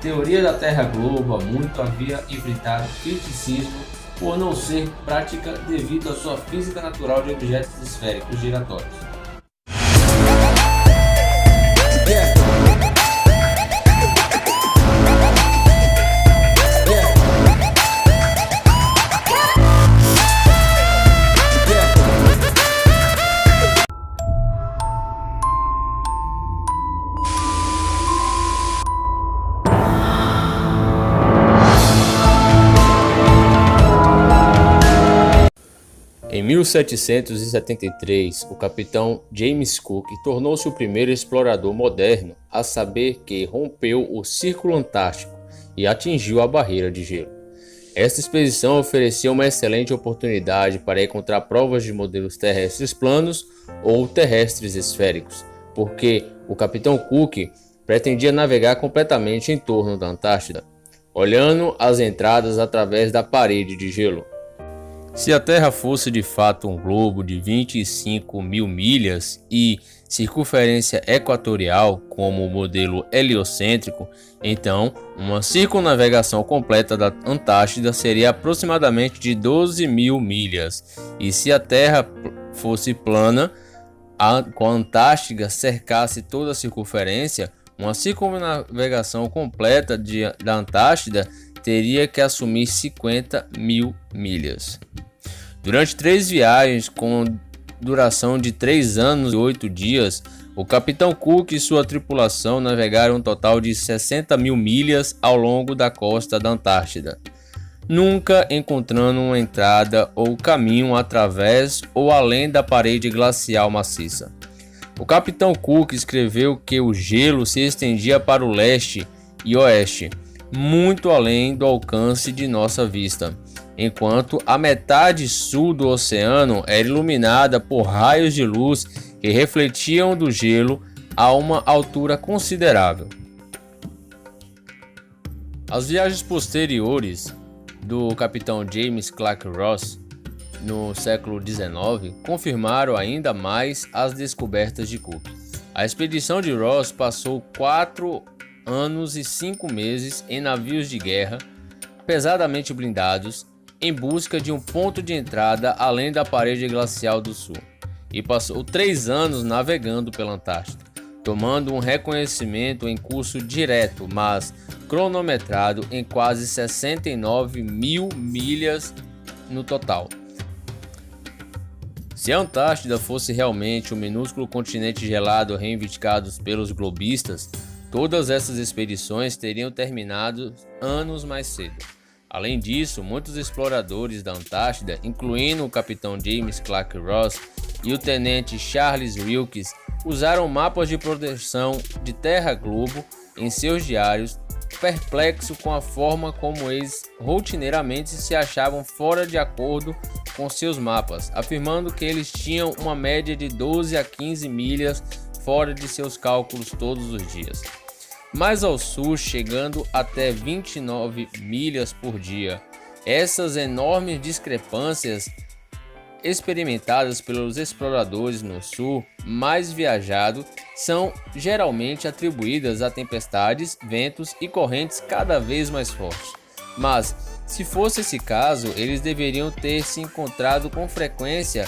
teoria da Terra Globo há muito havia enfrentado criticismo por não ser prática devido à sua física natural de objetos esféricos giratórios. Em 1773, o capitão James Cook tornou-se o primeiro explorador moderno a saber que rompeu o Círculo Antártico e atingiu a barreira de gelo. Esta expedição oferecia uma excelente oportunidade para encontrar provas de modelos terrestres planos ou terrestres esféricos, porque o capitão Cook pretendia navegar completamente em torno da Antártida, olhando as entradas através da parede de gelo. Se a Terra fosse de fato um globo de 25 mil milhas e circunferência equatorial, como o modelo heliocêntrico, então uma circunnavegação completa da Antártida seria aproximadamente de 12 mil milhas. E se a Terra fosse plana, com a Antártida cercasse toda a circunferência, uma circunnavegação completa da Antártida teria que assumir 50 mil milhas. Durante 3 viagens com duração de 3 anos e 8 dias, o capitão Cook e sua tripulação navegaram um total de 60 mil milhas ao longo da costa da Antártida, nunca encontrando uma entrada ou caminho através ou além da parede glacial maciça. O capitão Cook escreveu que o gelo se estendia para o leste e oeste, muito além do alcance de nossa vista, enquanto a metade sul do oceano era iluminada por raios de luz que refletiam do gelo a uma altura considerável. As viagens posteriores do capitão James Clark Ross no século XIX confirmaram ainda mais as descobertas de Cook. A expedição de Ross passou 4 anos e 5 meses em navios de guerra pesadamente blindados em busca de um ponto de entrada além da parede glacial do sul, e passou 3 anos navegando pela Antártida, tomando um reconhecimento em curso direto, mas cronometrado em quase 69 mil milhas no total. Se a Antártida fosse realmente um minúsculo continente gelado reivindicado pelos globistas, todas essas expedições teriam terminado anos mais cedo. Além disso, muitos exploradores da Antártida, incluindo o capitão James Clark Ross e o tenente Charles Wilkes, usaram mapas de proteção de Terra Globo em seus diários, perplexo com a forma como eles rotineiramente se achavam fora de acordo com seus mapas, afirmando que eles tinham uma média de 12 a 15 milhas fora de seus cálculos todos os dias. Mais ao sul, chegando até 29 milhas por dia. Essas enormes discrepâncias experimentadas pelos exploradores no sul mais viajado são geralmente atribuídas a tempestades, ventos e correntes cada vez mais fortes. Mas, se fosse esse caso, eles deveriam ter se encontrado com frequência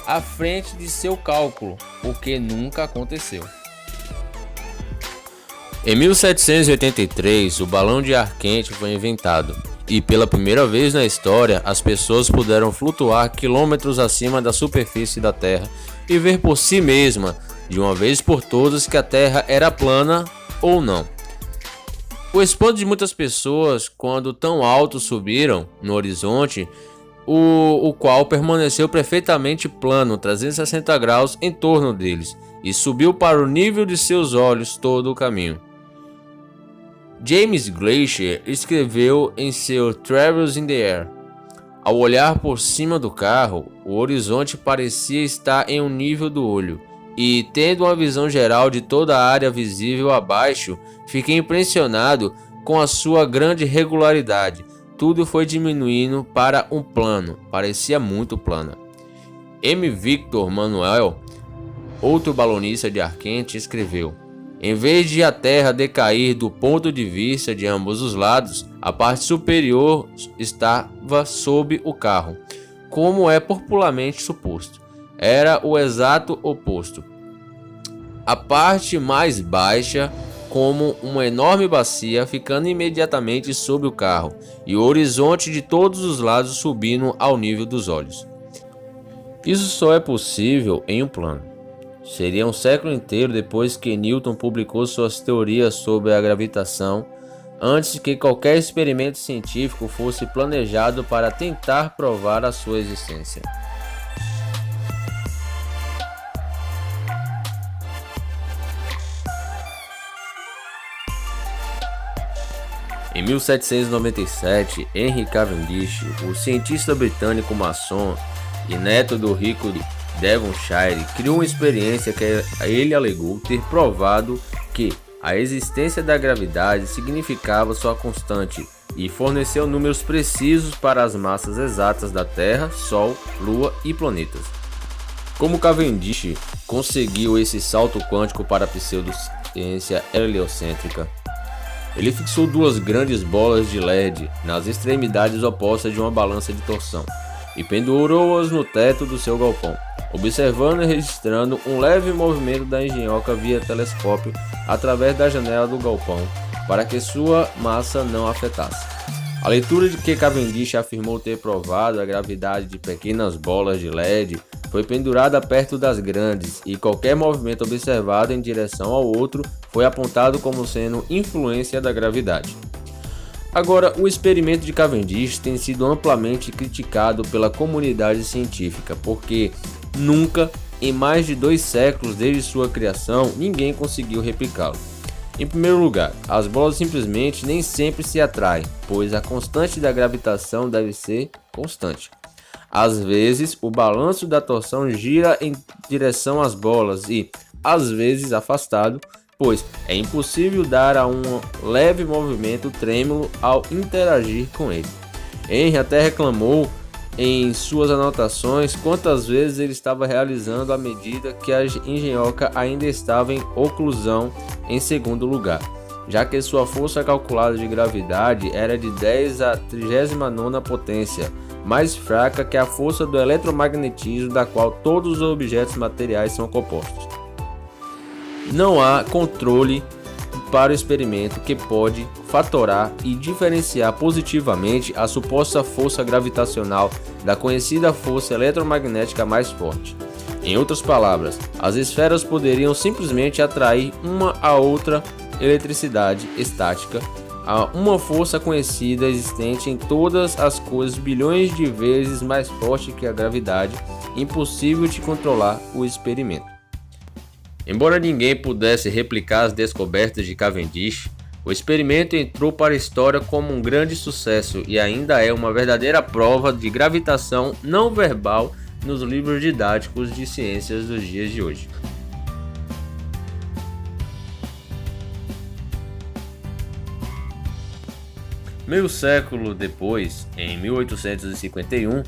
à frente de seu cálculo, o que nunca aconteceu. Em 1783, o balão de ar quente foi inventado, e pela primeira vez na história, as pessoas puderam flutuar quilômetros acima da superfície da Terra e ver por si mesma, de uma vez por todas, que a Terra era plana ou não. O espanto de muitas pessoas quando tão alto subiram no horizonte, o qual permaneceu perfeitamente plano, 360 graus em torno deles, e subiu para o nível de seus olhos todo o caminho. James Glaisher escreveu em seu Travels in the Air: ao olhar por cima do carro, o horizonte parecia estar em um nível do olho, e tendo uma visão geral de toda a área visível abaixo, fiquei impressionado com a sua grande regularidade. Tudo foi diminuindo para um plano, parecia muito plana. M. Victor Manuel, outro balonista de ar quente, escreveu: Em vez de a Terra decair do ponto de vista de ambos os lados, a parte superior estava sob o carro, como é popularmente suposto. Era o exato oposto. A parte mais baixa, como uma enorme bacia, ficando imediatamente sob o carro, e o horizonte de todos os lados subindo ao nível dos olhos. Isso só é possível em um plano. Seria um século inteiro depois que Newton publicou suas teorias sobre a gravitação, antes que qualquer experimento científico fosse planejado para tentar provar a sua existência. Em 1797, Henry Cavendish, o cientista britânico maçom e neto do rico Devonshire, criou uma experiência que ele alegou ter provado que a existência da gravidade significava sua constante e forneceu números precisos para as massas exatas da Terra, Sol, Lua e planetas. Como Cavendish conseguiu esse salto quântico para a pseudociência heliocêntrica? Ele fixou duas grandes bolas de LED nas extremidades opostas de uma balança de torção e pendurou-as no teto do seu galpão, observando e registrando um leve movimento da engenhoca via telescópio através da janela do galpão, para que sua massa não afetasse. A leitura de que Cavendish afirmou ter provado a gravidade de pequenas bolas de LED foi pendurada perto das grandes, e qualquer movimento observado em direção ao outro foi apontado como sendo influência da gravidade. Agora, o experimento de Cavendish tem sido amplamente criticado pela comunidade científica, porque nunca, em mais de 2 séculos desde sua criação, ninguém conseguiu replicá-lo. Em primeiro lugar, as bolas simplesmente nem sempre se atraem, pois a constante da gravitação deve ser constante. Às vezes, o balanço da torção gira em direção às bolas e, às vezes, afastado, pois é impossível dar a um leve movimento trêmulo ao interagir com ele. Henry até reclamou em suas anotações quantas vezes ele estava realizando à medida que a engenhoca ainda estava em oclusão em segundo lugar, já que sua força calculada de gravidade era de 10 à 39ª potência, mais fraca que a força do eletromagnetismo da qual todos os objetos materiais são compostos. Não há controle para o experimento que pode fatorar e diferenciar positivamente a suposta força gravitacional da conhecida força eletromagnética mais forte. Em outras palavras, as esferas poderiam simplesmente atrair uma a outra eletricidade estática a uma força conhecida existente em todas as coisas bilhões de vezes mais forte que a gravidade, impossível de controlar o experimento. Embora ninguém pudesse replicar as descobertas de Cavendish, o experimento entrou para a história como um grande sucesso e ainda é uma verdadeira prova de gravitação não verbal nos livros didáticos de ciências dos dias de hoje. Meio século depois, em 1851,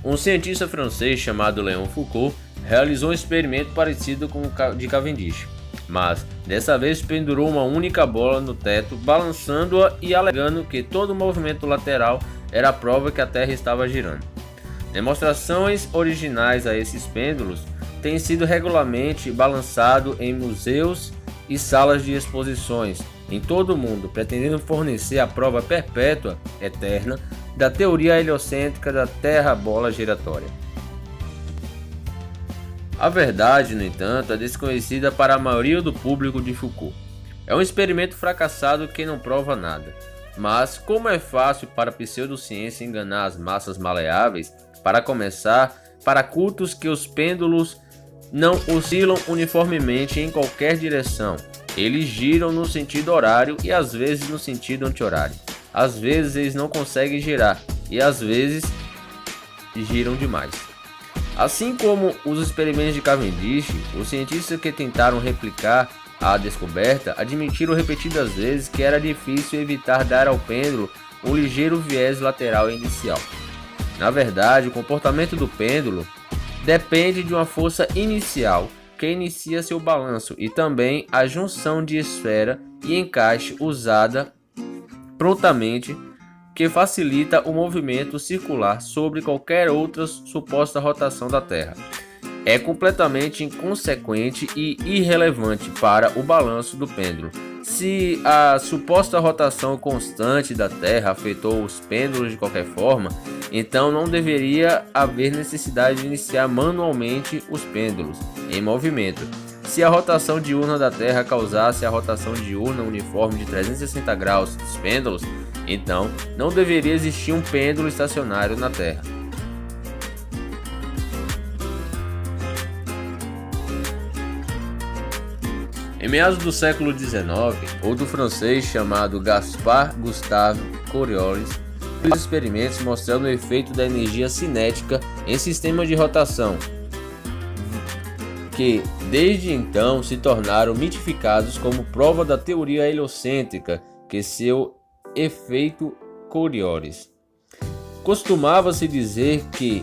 um cientista francês chamado Léon Foucault realizou um experimento parecido com o de Cavendish, mas dessa vez pendurou uma única bola no teto, balançando-a e alegando que todo movimento lateral era a prova que a Terra estava girando. Demonstrações originais a esses pêndulos têm sido regularmente balançados em museus e salas de exposições em todo o mundo, pretendendo fornecer a prova perpétua, eterna, da teoria heliocêntrica da Terra-bola giratória. A verdade, no entanto, é desconhecida para a maioria do público de Foucault. É um experimento fracassado que não prova nada. Mas, como é fácil para a pseudociência enganar as massas maleáveis, para começar, para cultos que os pêndulos não oscilam uniformemente em qualquer direção. Eles giram no sentido horário e às vezes no sentido anti-horário. Às vezes eles não conseguem girar e às vezes giram demais. Assim como os experimentos de Cavendish, os cientistas que tentaram replicar a descoberta admitiram repetidas vezes que era difícil evitar dar ao pêndulo um ligeiro viés lateral inicial. Na verdade, o comportamento do pêndulo depende de uma força inicial que inicia seu balanço e também a junção de esfera e encaixe usada prontamente, que facilita o movimento circular sobre qualquer outra suposta rotação da Terra. É completamente inconsequente e irrelevante para o balanço do pêndulo. Se a suposta rotação constante da Terra afetou os pêndulos de qualquer forma, então não deveria haver necessidade de iniciar manualmente os pêndulos em movimento. Se a rotação diurna da Terra causasse a rotação diurna uniforme de 360 graus dos pêndulos, então não deveria existir um pêndulo estacionário na Terra. Em meados do século XIX, outro francês chamado Gaspard Gustave Coriolis fez experimentos mostrando o efeito da energia cinética em sistemas de rotação, que desde então se tornaram mitificados como prova da teoria heliocêntrica, que seu efeito Coriolis. Costumava-se dizer que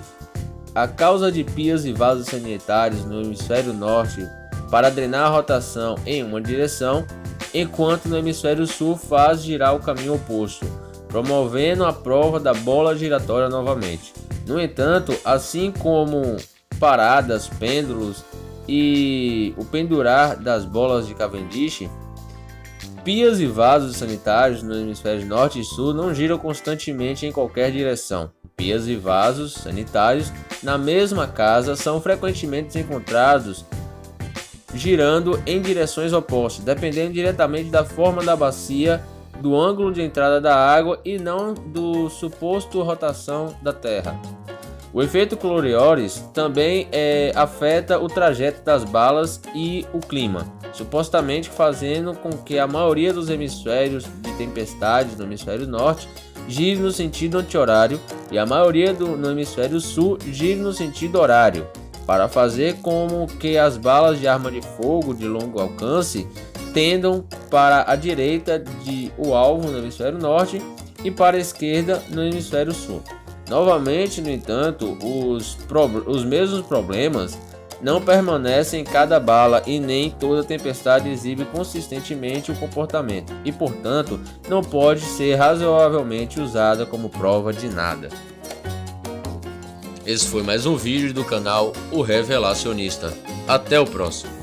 a causa de pias e vasos sanitários no hemisfério norte para drenar a rotação em uma direção, enquanto no hemisfério sul faz girar o caminho oposto, promovendo a prova da bola giratória novamente. No entanto, assim como paradas, pêndulos e o pendurar das bolas de Cavendish, pias e vasos sanitários no hemisfério norte e sul não giram constantemente em qualquer direção. Pias e vasos sanitários na mesma casa são frequentemente encontrados girando em direções opostas, dependendo diretamente da forma da bacia, do ângulo de entrada da água e não do suposto rotação da Terra. O efeito Coriolis também afeta o trajeto das balas e o clima, supostamente fazendo com que a maioria dos hemisférios de tempestades no hemisfério norte gire no sentido anti-horário e a maioria no hemisfério sul gire no sentido horário, para fazer com que as balas de arma de fogo de longo alcance tendam para a direita de o alvo no hemisfério norte e para a esquerda no hemisfério sul. Novamente, no entanto, os mesmos problemas não permanecem em cada bala e nem toda tempestade exibe consistentemente o comportamento e, portanto, não pode ser razoavelmente usada como prova de nada. Esse foi mais um vídeo do canal O Revelacionista. Até o próximo.